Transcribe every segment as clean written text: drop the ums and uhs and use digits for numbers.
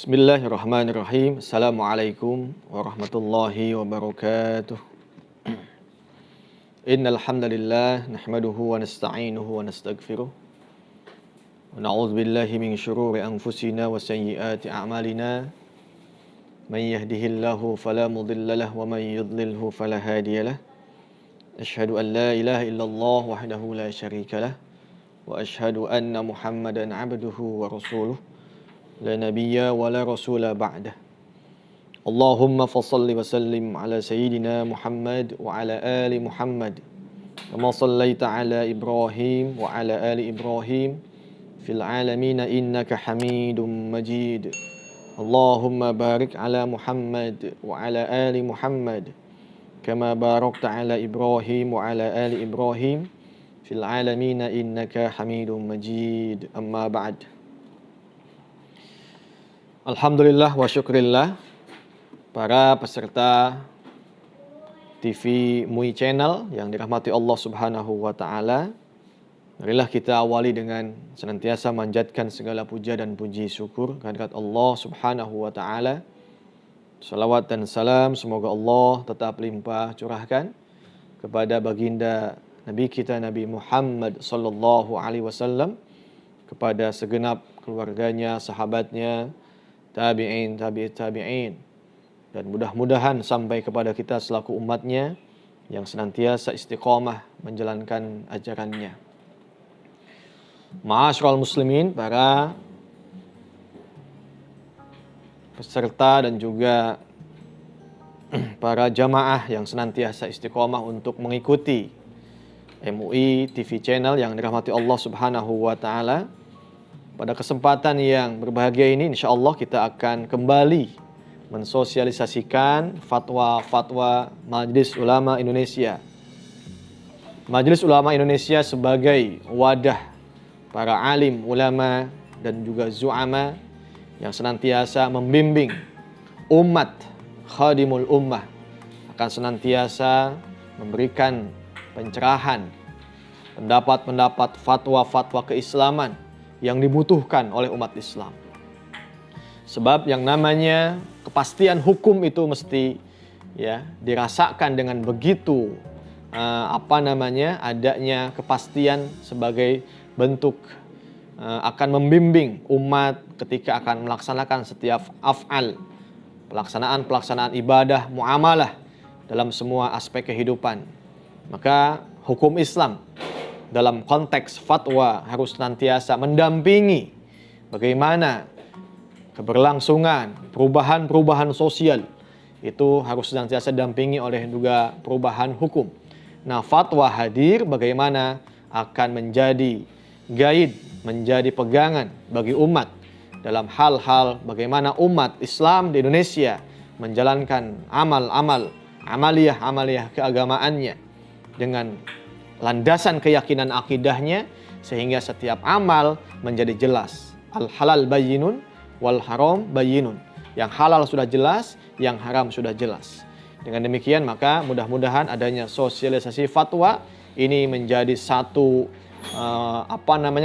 Bismillahirrahmanirrahim. Assalamualaikum warahmatullahi wabarakatuh. Innal hamdalillah nahmaduhu wa nasta'inuhu wa nastaghfiruh. Wa na'udzu billahi min syururi anfusina wa sayyiati a'malina. Man yahdihillahu fala mudilla lahu wa man yudlilhu fala hadiyalah. Asyhadu an la ilaha illallah wahdahu la syarika lah wa asyhadu anna Muhammadan 'abduhu wa rasuluh. La nabiyya wa la rasula ba'dah. Allahumma fassalli wa sallim ala sayyidina Muhammad wa ala ali Muhammad kama sallaita ala Ibrahim wa ala ali Ibrahim fil alamin innaka Hamidum Majid. Allahumma barik ala Muhammad wa ala ali Muhammad kama barakta ala Ibrahim wa ala ali Ibrahim fil alamin innaka Hamidum Majid. Amma ba'd. Alhamdulillah wa syukrillah para peserta TV MUI Channel yang dirahmati Allah Subhanahu wa taala. Marilah kita awali dengan senantiasa manjatkan segala puja dan puji syukur kehadirat Allah Subhanahu wa taala. Salawat dan salam semoga Allah tetap limpah curahkan kepada baginda Nabi kita Nabi Muhammad sallallahu alaihi wasallam, kepada segenap keluarganya, sahabatnya, tabi'in, tabi'in, dan mudah-mudahan sampai kepada kita selaku umatnya yang senantiasa istiqomah menjalankan ajarannya. Ma'asyiral muslimin, para peserta dan juga para jamaah yang senantiasa istiqomah untuk mengikuti MUI TV Channel yang dirahmati Allah Subhanahu wa taala. Pada kesempatan yang berbahagia ini, insya Allah kita akan kembali mensosialisasikan fatwa-fatwa Majelis Ulama Indonesia. Majelis Ulama Indonesia sebagai wadah para alim ulama dan juga zu'ama yang senantiasa membimbing umat, khadimul ummah, akan senantiasa memberikan pencerahan, pendapat-pendapat, fatwa-fatwa keislaman yang dibutuhkan oleh umat Islam. Sebab yang namanya kepastian hukum itu mesti dirasakan dengan begitu adanya kepastian sebagai bentuk akan membimbing umat ketika akan melaksanakan setiap af'al, pelaksanaan ibadah, muamalah dalam semua aspek kehidupan. Maka hukum Islam dalam konteks fatwa harus senantiasa mendampingi bagaimana keberlangsungan perubahan-perubahan sosial itu harus senantiasa didampingi oleh juga perubahan hukum. Nah, fatwa hadir bagaimana akan menjadi guide, menjadi pegangan bagi umat dalam hal-hal bagaimana umat Islam di Indonesia menjalankan amaliyah keagamaannya dengan landasan keyakinan akidahnya, sehingga setiap amal menjadi jelas. Al-halal bayyinun wal haram bayyinun. Yang halal sudah jelas, yang haram sudah jelas. Dengan demikian maka mudah-mudahan adanya sosialisasi fatwa ini menjadi satu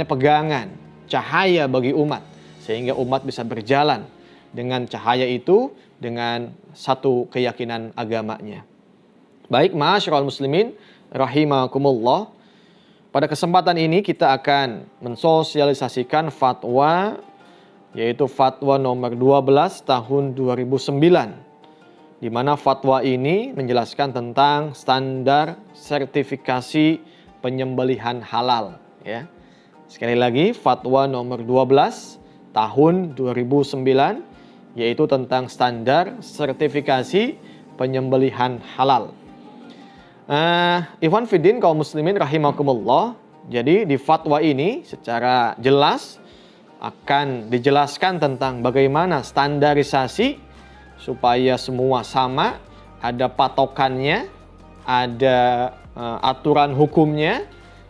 pegangan, cahaya bagi umat, sehingga umat bisa berjalan dengan cahaya itu dengan satu keyakinan agamanya. Baik, ma'asyiral muslimin rahimakumullah. Pada kesempatan ini kita akan mensosialisasikan fatwa, yaitu fatwa nomor 12 tahun 2009, di mana fatwa ini menjelaskan tentang standar sertifikasi penyembelihan halal. Ya. Sekali lagi, fatwa nomor 12 tahun 2009, yaitu tentang standar sertifikasi penyembelihan halal. Ikhwan fiddin kaum muslimin rahimakumullah. Jadi di fatwa ini secara jelas akan dijelaskan tentang bagaimana standarisasi supaya semua sama, ada patokannya, ada aturan hukumnya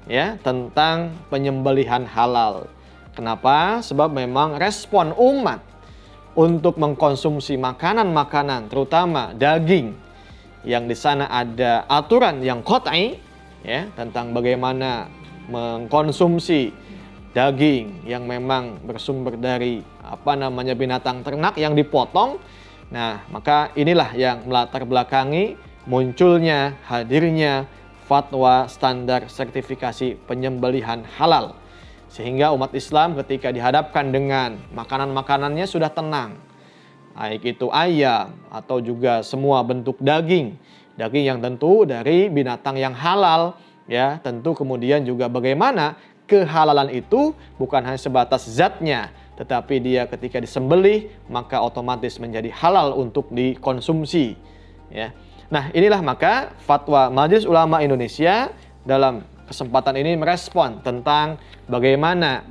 ya tentang penyembelihan halal. Kenapa? Sebab memang respon umat untuk mengkonsumsi makanan-makanan terutama daging yang di sana ada aturan yang qat'i ya tentang bagaimana mengkonsumsi daging yang memang bersumber dari binatang ternak yang dipotong. Nah, maka inilah yang melatar belakangi munculnya, hadirnya fatwa standar sertifikasi penyembelihan halal. Sehingga umat Islam ketika dihadapkan dengan makanan-makanannya sudah tenang. Baik itu ayam atau juga semua bentuk daging. Daging yang tentu dari binatang yang halal, ya. Tentu kemudian juga bagaimana kehalalan itu bukan hanya sebatas zatnya, tetapi dia ketika disembelih maka otomatis menjadi halal untuk dikonsumsi, ya. Nah, inilah maka fatwa Majelis Ulama Indonesia dalam kesempatan ini merespon tentang bagaimana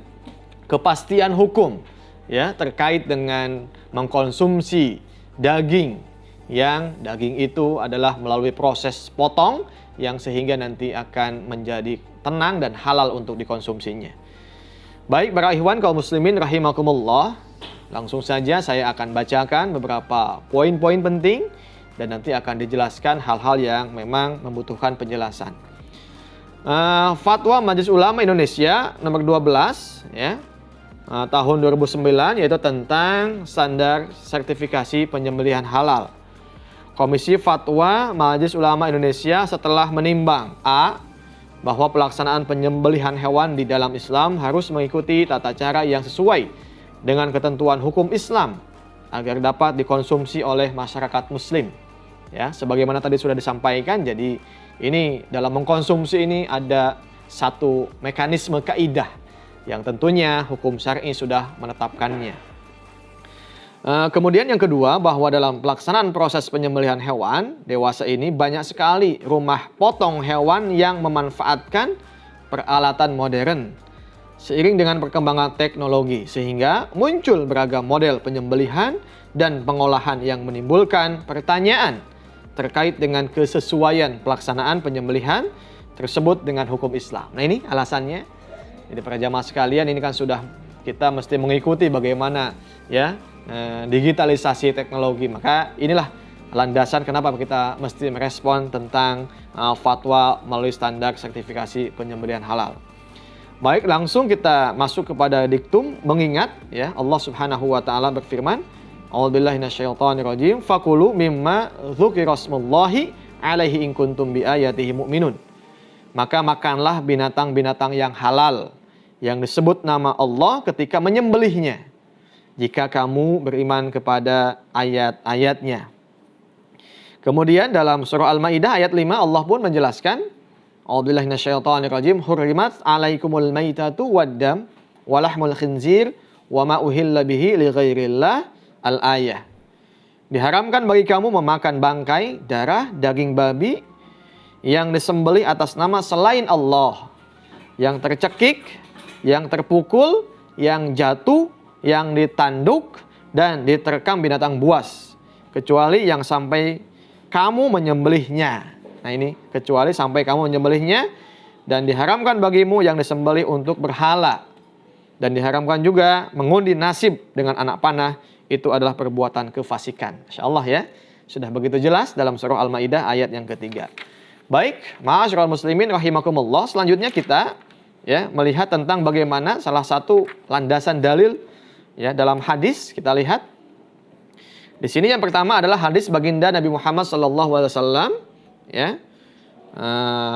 kepastian hukum, ya, terkait dengan mengkonsumsi daging yang daging itu adalah melalui proses potong yang sehingga nanti akan menjadi tenang dan halal untuk dikonsumsinya. Baik para ikhwan kaum muslimin rahimakumullah, langsung saja saya akan bacakan beberapa poin-poin penting dan nanti akan dijelaskan hal-hal yang memang membutuhkan penjelasan. Fatwa Majelis Ulama Indonesia nomor 12, ya, tahun 2009, yaitu tentang standar sertifikasi penyembelihan halal. Komisi Fatwa Majelis Ulama Indonesia setelah menimbang A. bahwa pelaksanaan penyembelihan hewan di dalam Islam harus mengikuti tata cara yang sesuai dengan ketentuan hukum Islam agar dapat dikonsumsi oleh masyarakat muslim. Ya, sebagaimana tadi sudah disampaikan, jadi ini dalam mengkonsumsi ini ada satu mekanisme kaidah yang tentunya hukum syar'i sudah menetapkannya. Kemudian yang kedua, bahwa dalam pelaksanaan proses penyembelihan hewan dewasa ini banyak sekali rumah potong hewan yang memanfaatkan peralatan modern seiring dengan perkembangan teknologi, sehingga muncul beragam model penyembelihan dan pengolahan yang menimbulkan pertanyaan terkait dengan kesesuaian pelaksanaan penyembelihan tersebut dengan hukum Islam. Nah, ini alasannya. Jadi para jamaah sekalian, ini kan sudah kita mesti mengikuti bagaimana, ya, digitalisasi teknologi. Maka inilah landasan kenapa kita mesti merespon tentang fatwa melalui standar sertifikasi penyembelihan halal. Baik, langsung kita masuk kepada diktum, mengingat, ya, Allah Subhanahu wa taala berfirman, A'udzubillahi minasyaitonirrajim, fakulu mimma dzukira smullahi alaihi in kuntum biayatihi mu'minun. Maka makanlah binatang-binatang yang halal yang disebut nama Allah ketika menyembelihnya, jika kamu beriman kepada ayat-ayatnya. Kemudian dalam surah Al-Maidah ayat 5 Allah pun menjelaskan, A'udzubillahi minasyaitonirrajim, hurrimat 'alaikumul maitatu waddam walahmul khinzir wa ma uhilla bihi li ghairillah al-ayah. Diharamkan bagi kamu memakan bangkai, darah, daging babi yang disembelih atas nama selain Allah, yang tercekik, yang terpukul, yang jatuh, yang ditanduk dan diterkam binatang buas, kecuali yang sampai kamu menyembelihnya. Nah, ini kecuali sampai kamu menyembelihnya, dan diharamkan bagimu yang disembelih untuk berhala, dan diharamkan juga mengundi nasib dengan anak panah, itu adalah perbuatan kefasikan. Insyaallah, ya, sudah begitu jelas dalam surah Al-Maidah ayat yang ketiga. Baik, ma'asyiral muslimin rahimakumullah, selanjutnya kita, ya, melihat tentang bagaimana salah satu landasan dalil, ya, dalam hadis. Kita lihat di sini yang pertama adalah hadis baginda Nabi Muhammad SAW, ya,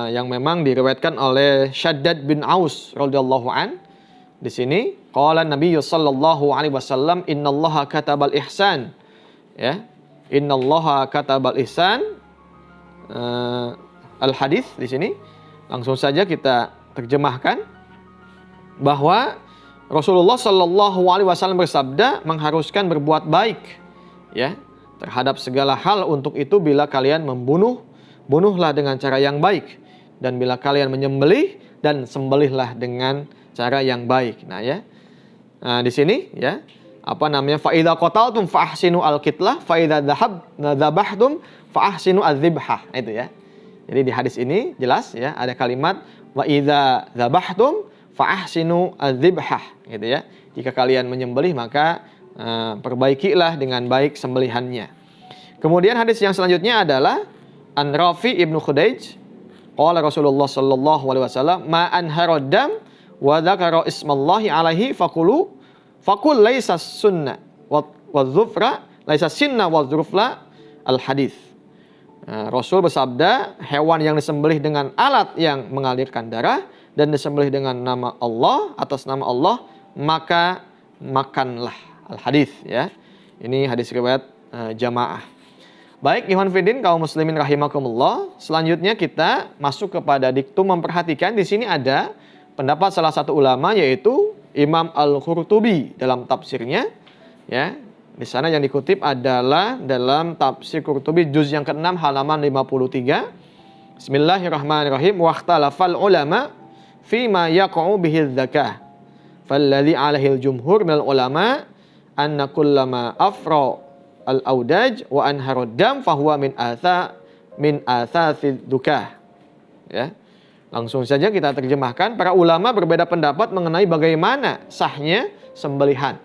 yang memang diriwayatkan oleh Syaddad bin Aus radhiyallahu an. Di sini qala Nabi sallallahu alaihi wasallam, innallaha katabal ihsan, ya, innallaha katabal ihsan. Al hadis di sini langsung saja kita terjemahkan bahwa Rasulullah Shallallahu Alaihi Wasallam bersabda, mengharuskan berbuat baik, ya, terhadap segala hal. Untuk itu bila kalian membunuh, bunuhlah dengan cara yang baik, dan bila kalian menyembelih, dan sembelihlah dengan cara yang baik. Nah, ya, di sini, ya, fa idza qataltum fa ahsinu al-qitlah, fa idza dzabhtum fa ahsinu adz-dzibhah. Itu, ya. Jadi di hadis ini jelas, ya, ada kalimat wa idza dzabhtum fa ahsinu adz-dzibhah, gitu, ya. Jika kalian menyembelih maka perbaikilah dengan baik sembelihannya. Kemudian hadis yang selanjutnya adalah An Rafi ibnu Khudaij, qala Rasulullah sallallahu alaihi wasallam, ma anharadam wa dzakara ismallahi alaihi Fakul laisa sunnah wa dzufra laisa sinna wa dzufla al hadis. Rasul bersabda, hewan yang disembelih dengan alat yang mengalirkan darah dan disembelih dengan nama Allah, atas nama Allah, maka makanlah. Al hadis, ya. Ini hadis riwayat jamaah. Baik, ikhwan fillah kaum muslimin rahimakumullah. Selanjutnya kita masuk kepada diktum, memperhatikan di sini ada pendapat salah satu ulama yaitu Imam Al-Qurtubi dalam tafsirnya, ya. Di sana yang dikutip adalah dalam tafsir Qurtubi juz yang ke-6 halaman 53. Bismillahirrahmanirrahim. Wahtalafal ulama fima yaqa'u bihi dzakah. Falladhi 'alaihi al-jumhur minal ulama anna kullama afra al-audaj wa anharud dam fahuwa min athathid dukah. Ya. Langsung saja kita terjemahkan, para ulama berbeda pendapat mengenai bagaimana sahnya sembelihan.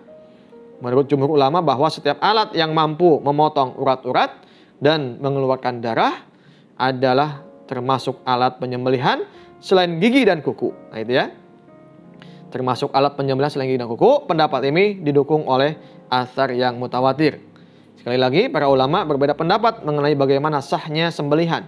Menurut jumhur ulama bahwa setiap alat yang mampu memotong urat-urat dan mengeluarkan darah adalah termasuk alat penyembelihan selain gigi dan kuku. Nah itu ya. Termasuk alat penyembelihan selain gigi dan kuku. Pendapat ini didukung oleh atsar yang mutawatir. Sekali lagi, para ulama berbeda pendapat mengenai bagaimana sahnya sembelihan.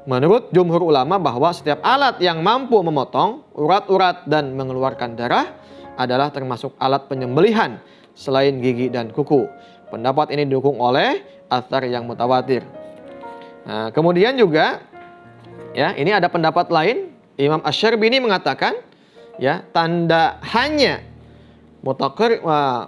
Menurut jumhur ulama bahwa setiap alat yang mampu memotong urat-urat dan mengeluarkan darah adalah termasuk alat penyembelihan selain gigi dan kuku. Pendapat ini didukung oleh atsar yang mutawatir. Nah, kemudian juga ya, ini ada pendapat lain. Imam Asy-Syarbini mengatakan, ya, tanda hanya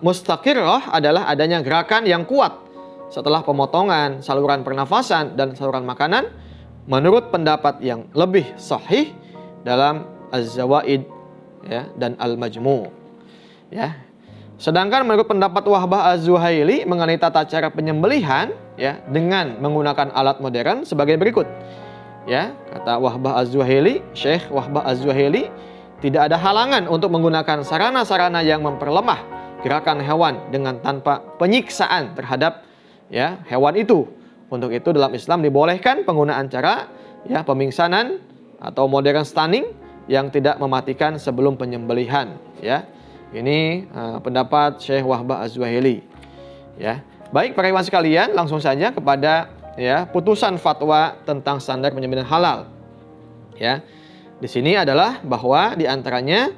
mustaqirrah adalah adanya gerakan yang kuat setelah pemotongan saluran pernafasan dan saluran makanan, menurut pendapat yang lebih sahih dalam Az-Zawaid, ya, dan Al-Majmu', ya. Sedangkan menurut pendapat Wahbah Az-Zuhaili mengenai tata cara penyembelihan, ya, dengan menggunakan alat modern sebagai berikut. Ya, kata Wahbah Az-Zuhaili, Syekh Wahbah Az-Zuhaili, tidak ada halangan untuk menggunakan sarana-sarana yang memperlemah gerakan hewan dengan tanpa penyiksaan terhadap, ya, hewan itu. Untuk itu dalam Islam dibolehkan penggunaan cara, ya, pemingsanan atau modern stunning yang tidak mematikan sebelum penyembelihan, ya. Ini pendapat Syekh Wahbah Az-Zuhaili, ya. Baik para ikhwan sekalian, langsung saja kepada, ya, putusan fatwa tentang standar penyembelihan halal. Ya. Di sini adalah bahwa di antaranya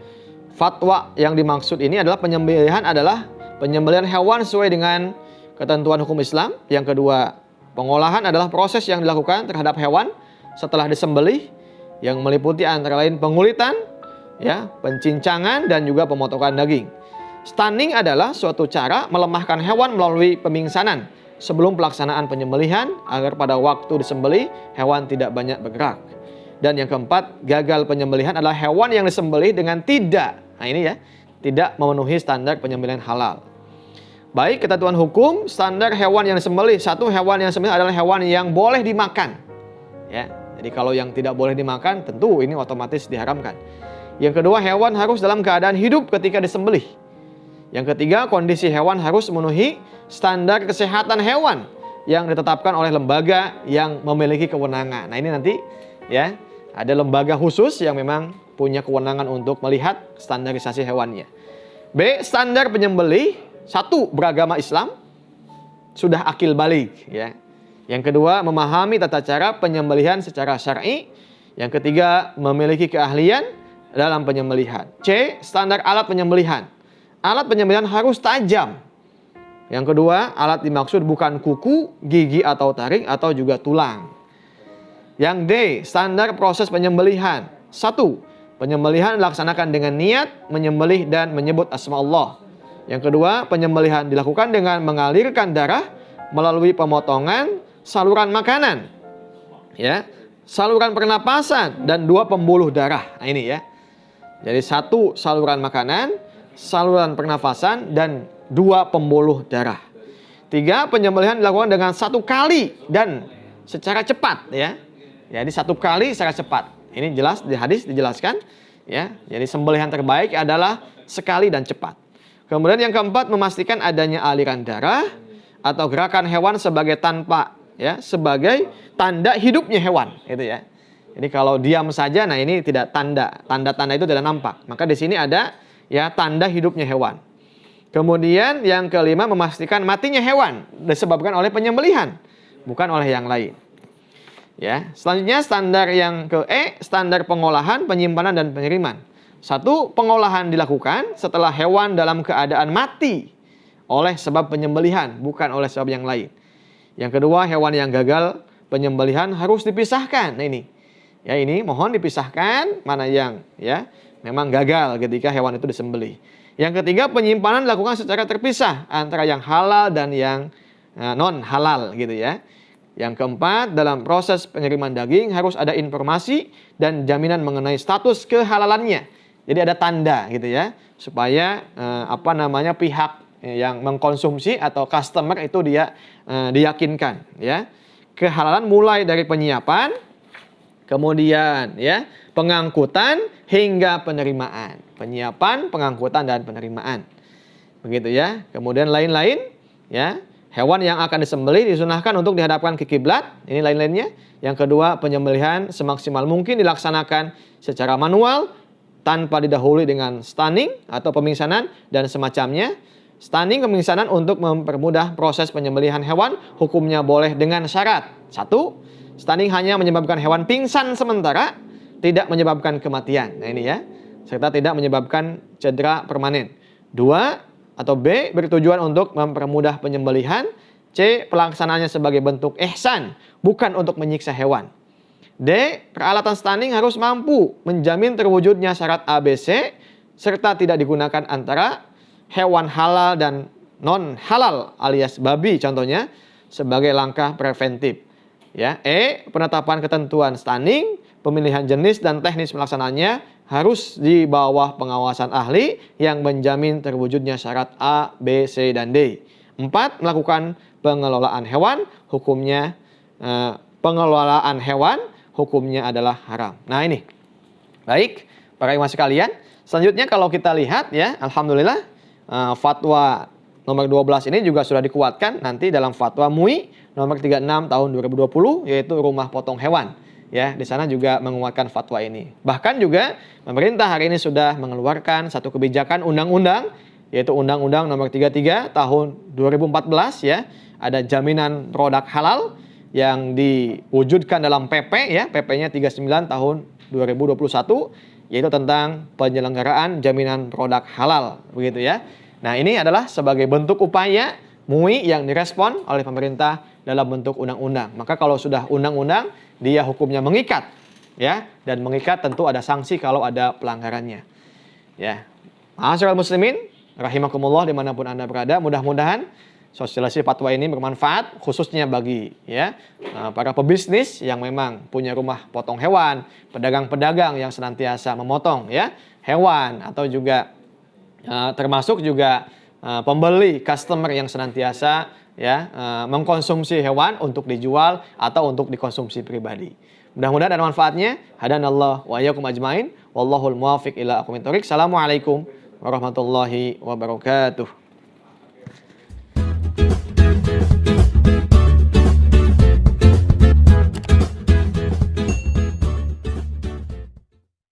fatwa yang dimaksud ini adalah penyembelihan hewan sesuai dengan ketentuan hukum Islam. Yang kedua, pengolahan adalah proses yang dilakukan terhadap hewan setelah disembelih yang meliputi antara lain pengulitan, ya, pencincangan dan juga pemotongan daging. Stunning adalah suatu cara melemahkan hewan melalui pemingsanan sebelum pelaksanaan penyembelihan agar pada waktu disembelih hewan tidak banyak bergerak. Dan yang keempat, gagal penyembelihan adalah hewan yang disembelih dengan tidak memenuhi standar penyembelihan halal. Baik, ketentuan hukum, standar hewan yang disembelih. Satu, hewan yang disembelih adalah hewan yang boleh dimakan. Ya, jadi kalau yang tidak boleh dimakan, tentu ini otomatis diharamkan. Yang kedua, hewan harus dalam keadaan hidup ketika disembelih. Yang ketiga, kondisi hewan harus memenuhi standar kesehatan hewan yang ditetapkan oleh lembaga yang memiliki kewenangan. Nah ini nanti, ya, ada lembaga khusus yang memang punya kewenangan untuk melihat standarisasi hewannya. B, standar penyembelih. Satu, beragama Islam, sudah akil balik, ya. Yang kedua, memahami tata cara penyembelihan secara syar'i. Yang ketiga, memiliki keahlian dalam penyembelihan. C, standar alat penyembelihan. Alat penyembelihan harus tajam. Yang kedua, alat dimaksud bukan kuku, gigi atau taring atau juga tulang. Yang D, standar proses penyembelihan. 1. Penyembelihan dilaksanakan dengan niat menyembelih dan menyebut asma Allah. Yang kedua, penyembelihan dilakukan dengan mengalirkan darah melalui pemotongan saluran makanan, ya, saluran pernapasan dan 2 pembuluh darah. Nah ini, ya. Jadi 1 saluran makanan, saluran pernafasan, dan 2 pembuluh darah. 3, penyembelihan dilakukan dengan 1 kali dan secara cepat, ya. Jadi 1 kali secara cepat. Ini jelas di hadis dijelaskan, ya. Jadi sembelihan terbaik adalah sekali dan cepat. Kemudian yang keempat, memastikan adanya aliran darah atau gerakan hewan sebagai sebagai tanda hidupnya hewan, gitu ya. Jadi kalau diam saja, nah ini tidak tanda-tanda itu tidak nampak. Maka di sini ada, ya, tanda hidupnya hewan. Kemudian yang kelima, memastikan matinya hewan disebabkan oleh penyembelihan, bukan oleh yang lain. Ya, selanjutnya standar yang standar pengolahan, penyimpanan dan pengiriman. Satu, pengolahan dilakukan setelah hewan dalam keadaan mati oleh sebab penyembelihan, bukan oleh sebab yang lain. Yang kedua, hewan yang gagal penyembelihan harus dipisahkan. Nah ini, ya ini mohon dipisahkan mana yang ya memang gagal ketika hewan itu disembelih. Yang ketiga, penyimpanan dilakukan secara terpisah antara yang halal dan yang non halal gitu ya. Yang keempat, dalam proses pengiriman daging harus ada informasi dan jaminan mengenai status kehalalannya. Jadi ada tanda gitu ya, supaya pihak yang mengkonsumsi atau customer itu dia diyakinkan ya. Kehalalan mulai dari penyiapan, kemudian ya pengangkutan hingga penerimaan. Penyiapan, pengangkutan dan penerimaan. Begitu ya. Kemudian lain-lain ya. Hewan yang akan disembelih disunahkan untuk dihadapkan ke kiblat. Ini lain-lainnya. Yang kedua, penyembelihan semaksimal mungkin dilaksanakan secara manual tanpa didahului dengan stunning atau pemingsanan dan semacamnya. Stunning, pemingsanan untuk mempermudah proses penyembelihan hewan, hukumnya boleh dengan syarat. Satu, stunning hanya menyebabkan hewan pingsan sementara, tidak menyebabkan kematian. Nah ini ya, serta tidak menyebabkan cedera permanen. Dua, atau B, bertujuan untuk mempermudah penyembelihan. C, pelaksanaannya sebagai bentuk ihsan, bukan untuk menyiksa hewan. D, peralatan stunning harus mampu menjamin terwujudnya syarat ABC, serta tidak digunakan antara hewan halal dan non halal alias babi contohnya sebagai langkah preventif. Ya, E, penetapan ketentuan stunning, pemilihan jenis dan teknis pelaksanaannya harus di bawah pengawasan ahli yang menjamin terwujudnya syarat A, B, C, dan D. 4, melakukan pengelolaan hewan, hukumnya adalah haram. Nah ini, baik para ikhwan sekalian. Selanjutnya kalau kita lihat ya, alhamdulillah fatwa nomor 12 ini juga sudah dikuatkan nanti dalam fatwa MUI nomor 36 tahun 2020, yaitu rumah potong hewan. Ya, di sana juga menguatkan fatwa ini. Bahkan juga pemerintah hari ini sudah mengeluarkan satu kebijakan undang-undang, yaitu Undang-Undang Nomor 33 Tahun 2014 ya. Ada jaminan produk halal yang diwujudkan dalam PP ya, PP-nya 39 Tahun 2021, yaitu tentang penyelenggaraan jaminan produk halal, begitu ya. Nah, ini adalah sebagai bentuk upaya MUI yang direspon oleh pemerintah dalam bentuk undang-undang. Maka kalau sudah undang-undang, dia hukumnya mengikat, ya, dan mengikat tentu ada sanksi kalau ada pelanggarannya. Ya, ma'asyiral muslimin, rahimakumullah dimanapun Anda berada, mudah-mudahan sosialisasi fatwa ini bermanfaat khususnya bagi ya para pebisnis yang memang punya rumah potong hewan, pedagang-pedagang yang senantiasa memotong ya hewan, atau juga termasuk juga pembeli customer yang senantiasa ya mengkonsumsi hewan untuk dijual atau untuk dikonsumsi pribadi. Mudah-mudahan ada manfaatnya. Hadanallah wa iyyakum ajmain. Wallahul muwaffiq ila aqwamit thoriq. Assalamualaikum warahmatullahi wabarakatuh.